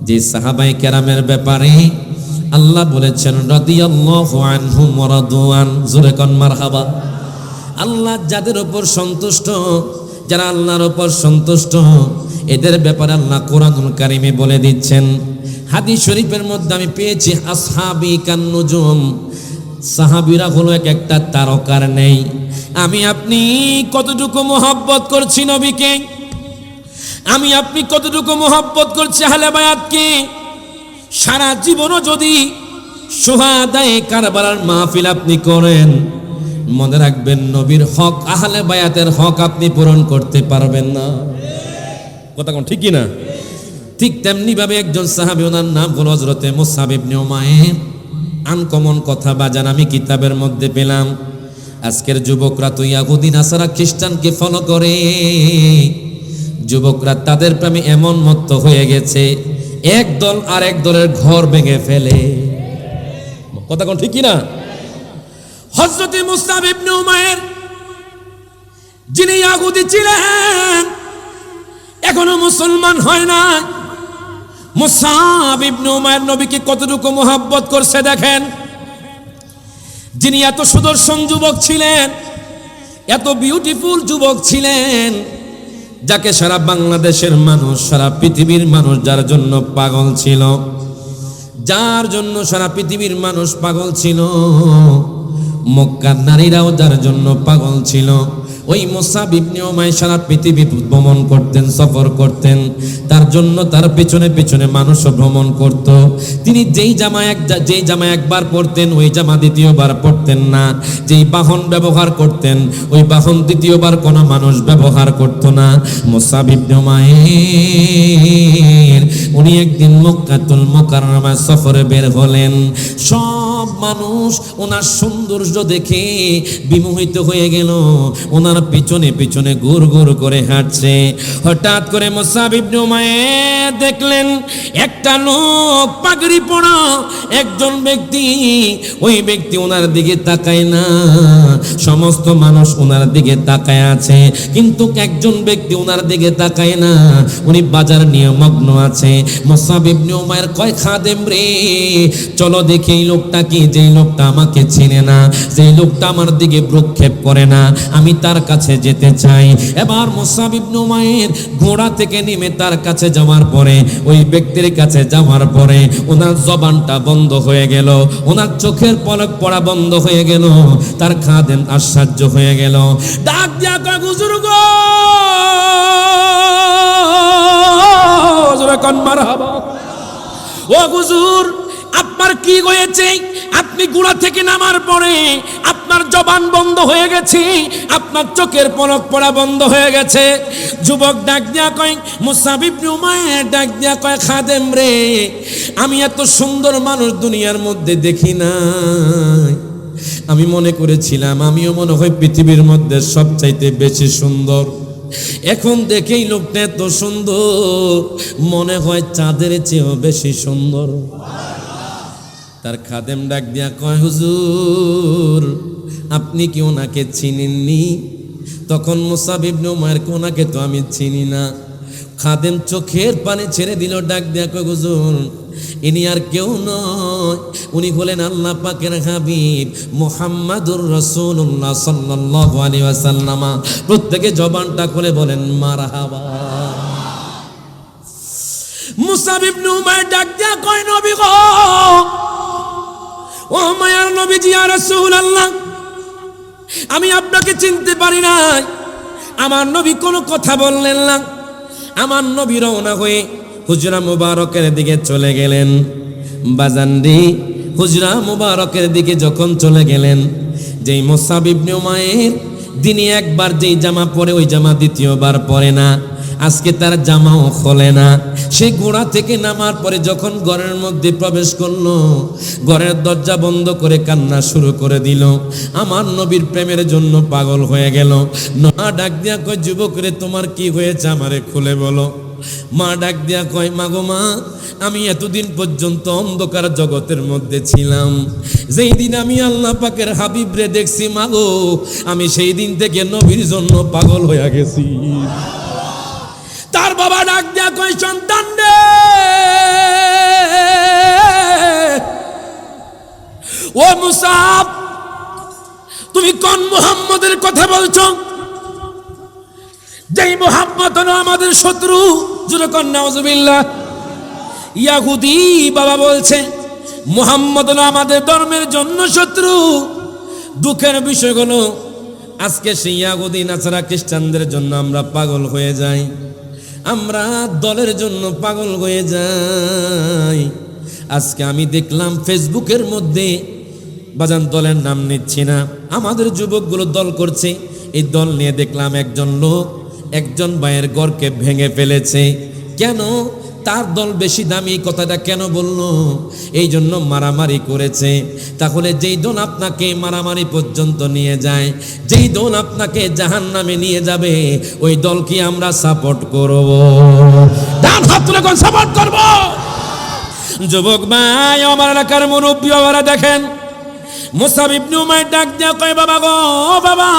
যে সাহাবাই কেরামের ব্যাপারে আল্লাহ বলেছেন রাদিয়াল্লাহু আনহুম ওয়া রাদওয়ান, জোরে কোন মারহাবা। আল্লাহ যাদের উপর সন্তুষ্ট, যারা আল্লাহর উপর সন্তুষ্ট, এদের ব্যাপারে আল্লাহ কোরআনুল কারীমে বলে দিচ্ছেন। হাদিস শরীফের মধ্যে আমি পেয়েছি আসহাবি কান্নুজুম, সাহাবীরা হলো এক একটা তারকার নেই। আমি আপনি কতটুকু মোহাব্বত করছি নবীকে, আমি আপনি কতটুকু মোহাব্বত করছি আহলে বায়াতকে। সারা জীবনও যদি শুহাদায়ে কারবালার মাহফিল আপনি করেন, মনে রাখবেন নবীর হক, আহলে বায়াতের হক আপনি পূরণ করতে পারবেন না। কথা কোন ঠিক না? ঠিক তেমনি ভাবে একজন সাহাবী, ওনার নাম হলো হযরতে মুসআব ইবনে উমাইর। আনকমন কথা বাজান আমি কিতাবের মধ্যে পেলাম। আজকের যুবকরা তো ইয়াহুদি নাসারা খ্রিস্টানকে ফলো করে। যুবকরা তাদের প্রেমে এমন মত্ত হয়ে গেছে, এক দল আর এক দলের ঘর ভেঙে ফেলে। কথা কোন ঠিক কিনা? হযরত মুসআব ইবনে উমাইর যিনি ইয়াহুদি ছিলেন, এখনো মুসলমান হয় না। মুসআব ইবনে উমাইর নবীকে কতটুকু মোহাব্বত করছে দেখেন। যিনি এত সুদর্শন যুবক ছিলেন, এত বিউটিফুল যুবক ছিলেন, যাকে সারা বাংলাদেশের মানুষ, সারা পৃথিবীর মানুষ যার জন্য পাগল ছিল, যার জন্য সারা পৃথিবীর মানুষ পাগল ছিল, মক্কার নারীরাও যার জন্য পাগল ছিল। ওই মুসআব ইবনে উমাইর সারা পৃথিবী ভ্রমণ করতেন, সফর করতেন, তার জন্য তার পেছনে পেছনে মানুষও ভ্রমণ করত। তিনি যেই জামা একবার পরতেন, ওই জামা দ্বিতীয়বার পরতেন না। যেই বাহন ব্যবহার করতেন, ওই বাহন দ্বিতীয়বার কোনো মানুষ ব্যবহার করত না। মুসআব ইবনে উমাইর উনি একদিন মক্কাতুল মুকাররমায় সফরে বের হলেন। সব মানুষ ওনার সৌন্দর্য দেখে বিমোহিত হয়ে গেল, ওনার পিছনে পিছনে ঘুর ঘুর করে হাঁটছে। হঠাৎ করে মুসআব ইবনে উমাইর দেখলেন একটা লোক পাগড়ি পরা একজন ব্যক্তি, ওই ব্যক্তি ওনার দিকে তাকায় না, সমস্ত মানুষ ওনার দিকে তাকায় আছে, কিন্তু একজন ব্যক্তি ওনার দিকে তাকায় না, উনি বাজার নিয়ে মগ্ন আছে। মুসআব ইবনে উমাইর কয়, খাদেম রে, চলো দেখি এই লোকটা কি, যেই লোকটা আমাকে চেনে না, যেই লোকটা আমার দিকে ভ্রুক্ষেপ করে না, আমি তার কাছে যেতে চাই। এবার মুসআব ইবনে উমাইর ঘোড়া থেকে নেমে তার কাছে যাওয়ার পরে, ওই ব্যক্তির কাছে যাওয়ার পরে ওনার জবানটা বন্ধ হয়ে গেল, ওনার চোখের পলক পড়া বন্ধ হয়ে গেল। তার খাদেম আশ্চর্য হয়ে গেল, ডাক দিয়া কয়, হুজুর গো, জোরে কোন মারহাবা। ও হুজুর, আপনার কি হয়েছে? আপনি ঘোড়া থেকে নামার পরে আপনার জবান বন্ধ হয়ে গেছে, আপনার চোখের পলক পড়া বন্ধ হয়ে গেছে। যুবক ডাক দিয়া কয়, মুসআব ইবনে উমাইর ডাক দিয়া কয়, খাদেম রে, আমি এত সুন্দর মানুষ দুনিয়ার মধ্যে দেখি নাই। আমি মনে করেছিলাম আমিও মনে হয় পৃথিবীর মধ্যে সবচাইতে বেশি সুন্দর। এখন দেখেই লোকটা এত সুন্দর, মনে হয় চাঁদের চেয়েও বেশি সুন্দর। তার খাদেম ডাক দিয়া কয়, হুজুর, আপনি কি ওনাকে চিনেননি? তখন মুসআব ইবনে উমাইর, ওনাকে তো আমি চিনি না। খাদেম চোখের পানি ছেড়ে দিল, ডাক দিয়া কয়, হুজুর, ইনি আর কেউ নয়, উনি হলেন আল্লাহ পাকের হাবিব মুহাম্মাদুর রাসূলুল্লাহ সাল্লাল্লাহু আলাইহি ওয়াসাল্লাম। প্রত্যেকে জবানটা খুলে বলেন মারহাবা। মুসআব ইবনে উমাইর ডাক দিয়া কয়, নবী গো, ও মায়ার নবীজি, ইয়া রাসূলুল্লাহ, আমি আপনাকে চিনতে পারি না। আমার নবী কোনো কথা বললেন না। আমার নবী রওনা হয়ে হুজরা মুবারকের দিকে চলে গেলেন। বাজানদি, হুজরা মুবারকের দিকে যখন চলে গেলেন, যেই মুসআব ইবনে উমাইর দিনে একবার যেই জামা পরে, ওই জামা দ্বিতীয়বার পরে না। আজকে তার জামাও খোলে না। সে ঘোড়া থেকে নামার পরে যখন ঘরের মধ্যে প্রবেশ করলো, ঘরের দরজা বন্ধ করে কান্না শুরু করে দিল। আমার নবীর প্রেমের জন্য পাগল হয়ে গেল। মা ডাক দিয়া কয়, যুবক রে, তোমার কি হয়েছে, আমারে খুলে বলো। মা ডাক দিয়া কয়, মাগো মা, আমি এতদিন পর্যন্ত অন্ধকার জগতের মধ্যে ছিলাম। যেই দিন আমি আল্লাহ পাকের হাবিব রে দেখছি, মাগো, আমি সেই দিন থেকে নবীর জন্য পাগল হয়ে গেছি। তার বাবা ডাক দিয়া কয়, সন্তান রে, ও মুসআব, তুমি কোন মুহাম্মদের কথা বলছো? যেই মুহাম্মদ হলো আমাদের শত্রু। জোরে কোন নাউজুবিল্লাহ। ইয়াহুদি বাবা বলছে মুহাম্মদ হলো আমাদের ধর্মের জন্য শত্রু। দুঃখের বিষয় হলো আজকে সেই ইয়াহুদি নাসারা খ্রিস্টানদের জন্য আমরা পাগল হয়ে যাই, আমরা দলের জন্য পাগল হয়ে যাই। আজকে আমি দেখলাম ফেসবুকের মধ্যে, বাজান দলের নাম নিচ্ছি না, আমাদের যুবকগুলো দল করছে। এই দল নিয়ে দেখলাম একজন লোক একজন ভাইয়ের ঘরকে ভেঙে ফেলেছে। কেন? তার দল বেশি দামি, কথাটা কেন বললো? এই জন্য মারামারি করেছে। তাহলে যেই দল আপনাকে মারামারি পর্যন্ত নিয়ে যায়, যেই দল আপনাকে জাহান্নামে নিয়ে যাবে, ওই দল কি আমরা সাপোর্ট করব? ডান হাত তুলে কোন সাপোর্ট করব? যুবক ভাই, আমার এলাকার মুরব্বী বাবারা দেখেন, মুসাব ইবনে উমাইর ডাক দিয়া কয়, বাবা গো বাবা,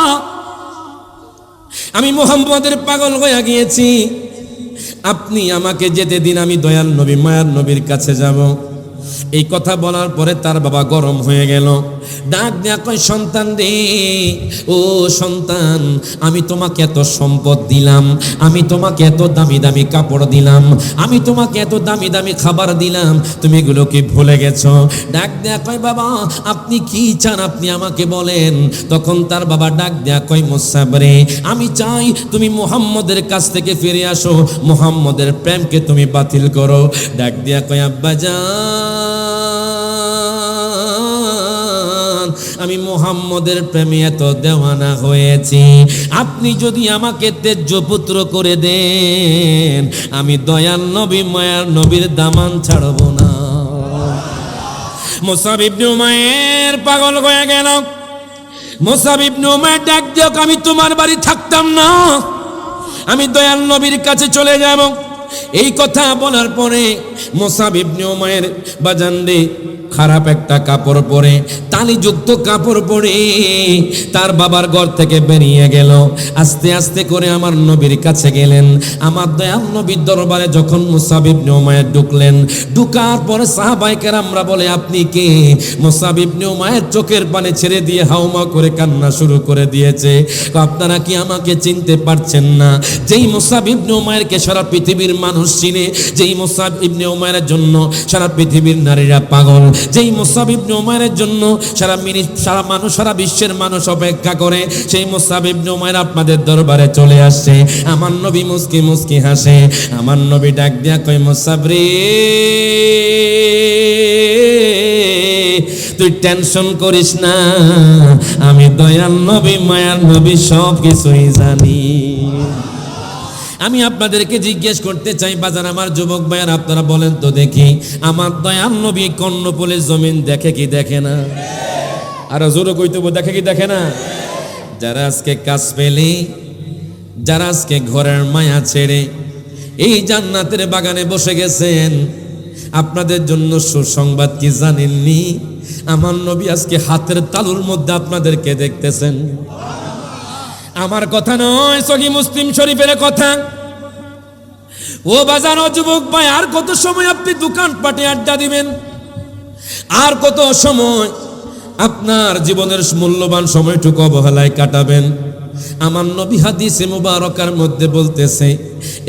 আমি মুহাম্মদের পাগল হয়ে গিয়েছি, আপনি আমাকে যেতে দিন, আমি দয়াল নবী মায়ার নবীর কাছে যাব। এই কথা বলার পরে তার বাবা গরম হয়ে গেল, ডাক দেয়া কয়, সন্তান রে, ও সন্তান, আমি তোমাকে এত সম্পদ দিলাম, আমি তোমাকে এত দামি দামি কাপড় দিলাম, আমি তোমাকে এত দামি দামি খাবার দিলাম, তুমি এগুলো কি ভুলে গেছো? ডাক দেয়া কয়, বাবা আপনি কি চান, আপনি আমাকে বলেন। তখন তার বাবা ডাক দেয়া কয়, মুসাব রে, আমি চাই তুমি মুহাম্মদের কাছ থেকে ফিরে আসো, মুহাম্মদের প্রেমকে তুমি বাতিল করো। ডাক দেয়া কয়, আব্বা জান, আমি মুহাম্মদের প্রেমে এত দেওয়ানা হয়েছি, আপনি যদি আমাকে তেজ্য পুত্র করে দেন, আমি দয়াল নবী মায়ার নবীর দামান ছাড়ব না। মুসাব ইবনে উমাইর পাগল হয়ে গেল। মুসাব ইবনে উমাইর ডাক দিও, আমি তোমার বাড়ি থাকতাম না, আমি দয়াল নবীর কাছে চলে যাব। এই কথা বলার পরে মুসাব ইবনে উমাইর বাজানরে খারাপ একটা কাপড় পরে, তালিযুক্ত কাপড় পরে তার বাবার ঘর থেকে বেরিয়ে গেল। আস্তে আস্তে করে আমার নবীর কাছে গেলেন। আমার দয়াল নবীর দরবারে যখন মুসাব ইবনে উমাইর ঢুকলেন, ঢুকার পরে সাহাবায়ে কেরামরা বলে, আপনি কে? মুসাব ইবনে উমাইর চোখের পানি ছেড়ে দিয়ে হাউমা করে কান্না শুরু করে দিয়েছে। আপনারা কি আমাকে চিনতে পারছেন না? যেই মুসাব ইবনে উমাইরকে সারা পৃথিবীর মানুষ চিনে, যেই মুসাব ইবনে উমাইরের জন্য সারা পৃথিবীর নারীরা পাগল, যেই মুসাব ইবনে উমাইরের জন্য সারা বিশ্বের মানুষ অপেক্ষা করে, সেই মুসাব ইবনে উমাইর আপনাদের দরবারে চলে আসছে। আমার নবী মুস্কি মুস্কি হাসে। আমার নবী ডাক দিয়া কয়, মুসাব রে, তুই টেনশন করিস না, আমি দয়াল নবী মায়ার নবী সব কিছুই জানি। আমি আপনাদেরকে জিজ্ঞেস করতে চাই, বাজার আমার যুবক ভাইয়ার, আপনারা বলেন তো দেখি, আমার দয়াল নবী কর্ণফুলীর জমিন দেখে কি দেখে না? আর জোরে কইতে দেখে কি দেখে না? যারা আজকে কাজ পেলে, যারা আজকে ঘরের মায়া ছেড়ে এই জান্নাতের বাগানে বসে গেছেন, আপনাদের জন্য সুসংবাদ কি জানেননি? আমার নবী আজকে হাতের তালুর মধ্যে আপনাদেরকে দেখতেছেন। আমার কথা নয়, সহিহ মুসলিম শরীফের কথা। ও বাজার, ও যুবক ভাই, আর কত সময় আপনি দোকান পাটে আড্ডা দিবেন? আর কত সময় আপনার জীবনের মূল্যবান সময়টুকু অবহেলায় কাটাবেন? আমার নবী হাদিসে মুবারকার মধ্যে বলতেছে,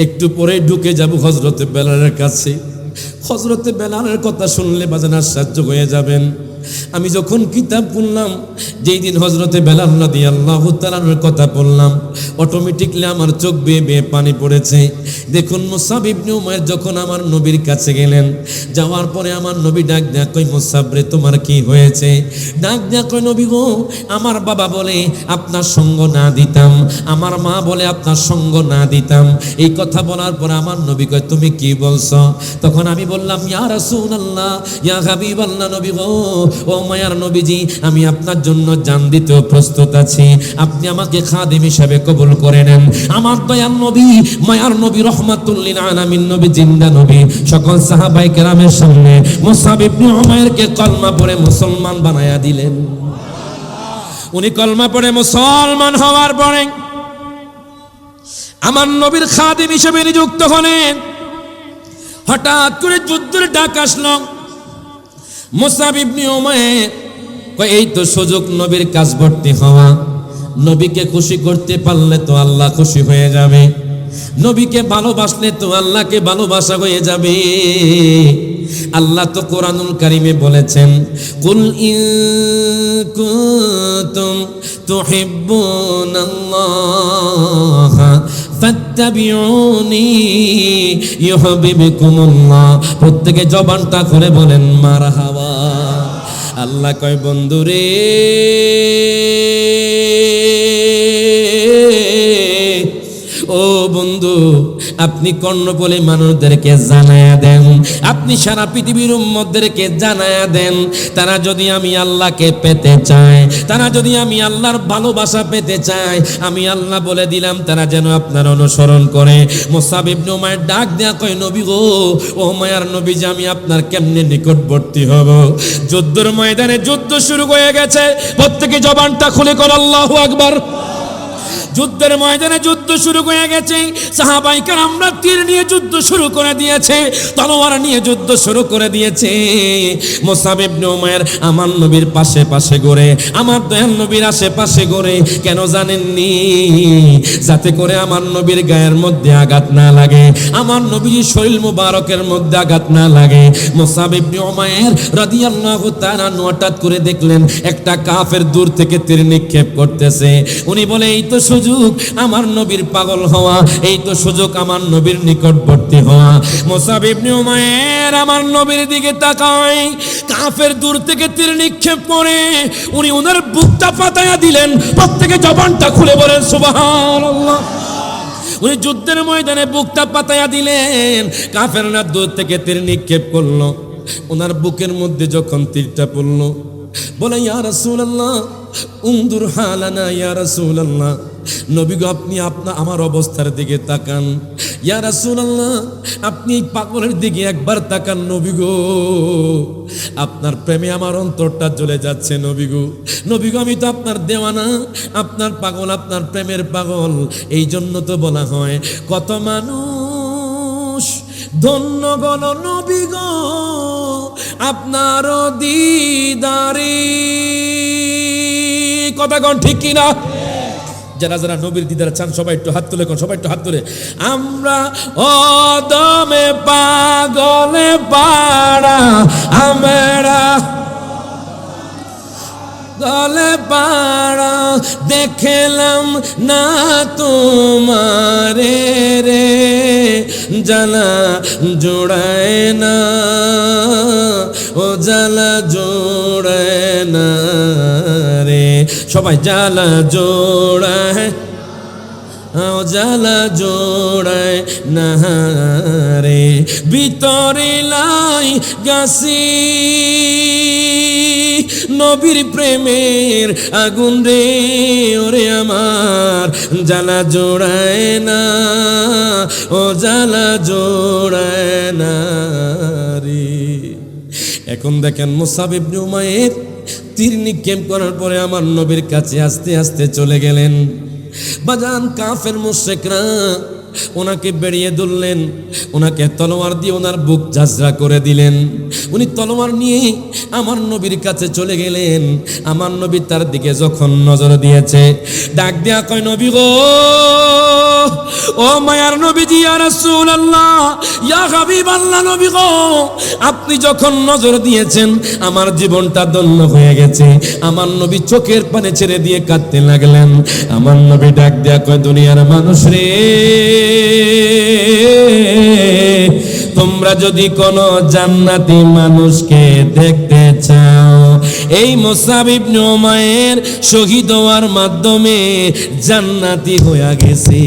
একটু পরে ঢুকে যাব হযরতে বেলালের কাছে। হযরতে বেলালের কথা শুনলে বাজান আশ্চর্য হয়ে যাবেন। আমি যখন কিতাব পড়লাম, যেই দিন হযরতে বেলাল রাদিয়াল্লাহু তাআলার কথা পড়লাম, অটোমেটিকলি আমার চোখ বেয়ে বেয়ে পানি পড়েছে। দেখুন, মুসাব ইবনে উমাইর যখন আমার নবীর কাছে গেলেন, যাওয়ার পরে আমার নবী ডাক দেয়া কই, মুসাব রে, তোমার কি হয়েছে? ডাক দেয়া কই, নবী গো, আমার বাবা বলে আপনার সঙ্গ না দিতাম, আমার মা বলে আপনার সঙ্গ না দিতাম। এই কথা বলার পর আমার নবী কয়, তুমি কি বলছো? তখন আমি বললাম, ইয়া রাসূলুল্লাহ, ইয়া হাবিবাল্লাহ, নবী গো, ও মায়ার নবীজি, আমি আপনার জন্য জান দিতেও প্রস্তুত আছি, আপনি আমাকে খাদিম হিসেবে কবুল করে নেন। আমার দয়াল নবী, মায়ার নবী, রহমাতুল লিল আলামিন নবী, জিন্দা নবী, সকল সাহাবায়ে কেরামের সামনে মুসাব ইবনে উমাইরকে কলমা পড়ে মুসলমান বানায়া দিলেন। উনি কলমা পড়ে মুসলমান হওয়ার পরে আমার নবীর খাদিম হিসেবে নিযুক্ত হলেন। হঠাৎ করে যুদ্ধের ডাক আসলো। মুসাব ইবনে উমাইর কয়, এই তো সুযোগ নবীর কাজ ভর্তি হওয়া। নবীকে খুশি করতে পারলে তো আল্লাহ খুশি হয়ে যাবে, নবীকে ভালোবাসলে তো আল্লাহকে ভালোবাসা হয়ে যাবে। আল্লাহ তো কোরআনুল কারীমে বলেছেন, কুল ইন কুনতুম তুহিব্বুনাল্লাহ ফাত্তাবিউনি ইউহিব্বুকুমুল্লাহ। প্রত্যেকে জবানটা করে বলেন মারহাবা। আল্লাহ কয়, বন্ধুরে, ও বন্ধু, আপনি কর্ণবলে মানুষদেরকে জানায়া দেন, আপনি সারা পৃথিবীর উম্মতদেরকে জানায়া দেন, তারা যদি আমি আল্লাহকে পেতে চায়, তারা যদি আমি আল্লাহর ভালোবাসা পেতে চায়, আমি আল্লাহ বলে দিলাম তারা যেন আপনার অনুসরণ করে। মুসাব ইবনে উমাইর ডাক দেয়া কয়, নবী গো, ও মায়ার নবী যে আমি আপনার কেমনে নিকটবর্তী হব? যুদ্ধের ময়দানে যুদ্ধ শুরু হয়ে গেছে, প্রত্যেকে জবানটা খুলে কর আল্লাহু আকবার। যুদ্ধের ময়দানে যুদ্ধ শুরু হয়ে গেছে, সাহাবায়ে কেরামরা তীর নিয়ে যুদ্ধ শুরু করে দিয়েছে, তলোয়ার নিয়ে যুদ্ধ শুরু করে দিয়েছে। মুসাব ইবনে উমাইর আমার নবীর পাশে পাশে ঘোরে, আমার দয়াল নবীর আশেপাশে ঘোরে, কেন জানেননি? যাতে করে আমার নবীর গায়ের মধ্যে আঘাত না লাগে, আমার নবীর শরীর মুবারকের মধ্যে আঘাত না লাগে। মুসাব ইবনে উমাইর রাদিয়াল্লাহু তাআলা হঠাৎ করে দেখলেন একটা কাফের দূর থেকে তীর নিক্ষেপ করতেছে। উনি বলে, এই তো সুযোগ আমার নবীর পাগল হওয়া, এই তো সুযোগ আমার নবীর নিকটবর্তী হওয়া। মুসাব ইবনে উমাইর আমার নবীর দিকে তাকায়, কাফের দূর থেকে তীর নিক্ষেপ করে উনি ওনার বুকটা পাতায়া দিলেন। প্রত্যেকে জবানটা খুলে বলেন সুবহানাল্লাহ। উনি যুদ্ধের ময়দানে বুকটা পাতায়া দিলেন, কাফেররা দূর থেকে তীর নিক্ষেপ করলো, ওনার বুকের মধ্যে যখন তীরটা পড়লো, বলে ইয়া রাসূলুল্লাহ উনদুর হালানা, ইয়া রাসূলুল্লাহ নবী গো আপনি আমার অবস্থার দিকে তাকান, ইয়া রাসূলুল্লাহ আপনি এই পাগলের দিকে একবার তাকান নবী গো, আপনার প্রেমে আমার অন্তরটা জ্বলে যাচ্ছে নবী গো। নবী গো আমি তো আপনার দেওয়ানা, আপনার পাগল, আপনার প্রেমের পাগল। এই জন্য তো বলা হয় কত মানুষ ধন্য গণ নবী গো আপনার দিদারে। কথা কোন ঠিক কিনা? যারা যারা নবীর দিদার চান সবাই একটু হাত তুলে, সবাই একটু হাত তুলে। আমরা অদমে পাগলে পাড়া, আমরা গলে পাড়া, দেখলাম না তোমারে রে, জ্বালা জোড়ায় না, ও জ্বালা জোড়ায় না রে, সবাই জ্বালা জোড়ায়, ও জ্বালা জোড়ায় না রে, ভিতরে লাই গাছি নবীর প্রেমের আগুন রে, ওরে আমার জ্বালা জোড়ায় না, ও জ্বালা জোড়ায় না রে। এখন দেখেন মুসাব ইবনে উমাইর তীর নিক্ষেপ করার পরে আমার নবীর কাছে আস্তে আস্তে চলে গেলেন। বাজান কাফের মুশরিকরা ওনাকে বেরিয়ে ধরলেন, ওনাকে তলোয়ার দিয়ে ওনার বুক ঝাঁঝরা করে দিলেন। উনি তলোয়ার নিয়ে আমার নবীর কাছে চলে গেলেন। আমার নবী তার দিকে যখন নজর দিয়েছে, ডাক দেয়া কয়, নবী গো, ও মায়ার নবীজি, ইয়া রাসূলুল্লাহ, ইয়া হাবিবাল্লাহ, নবী গো আপনি যখন নজর দিয়েছেন আমার জীবনটা ধন্য হয়ে গেছে। আমার নবী চোখের পানি ছেড়ে দিয়ে কাঁদতে লাগলেন। আমার নবী ডাক দেয়া কয়, দুনিয়ার মানুষ রে, তোমরা যদি কোনো জান্নাতি মানুষকে দেখতে চাও, এই মুসাব ইবনে উমাইর শহীদ হওয়ার মাধ্যমে জান্নাতি হয়ে গেছে।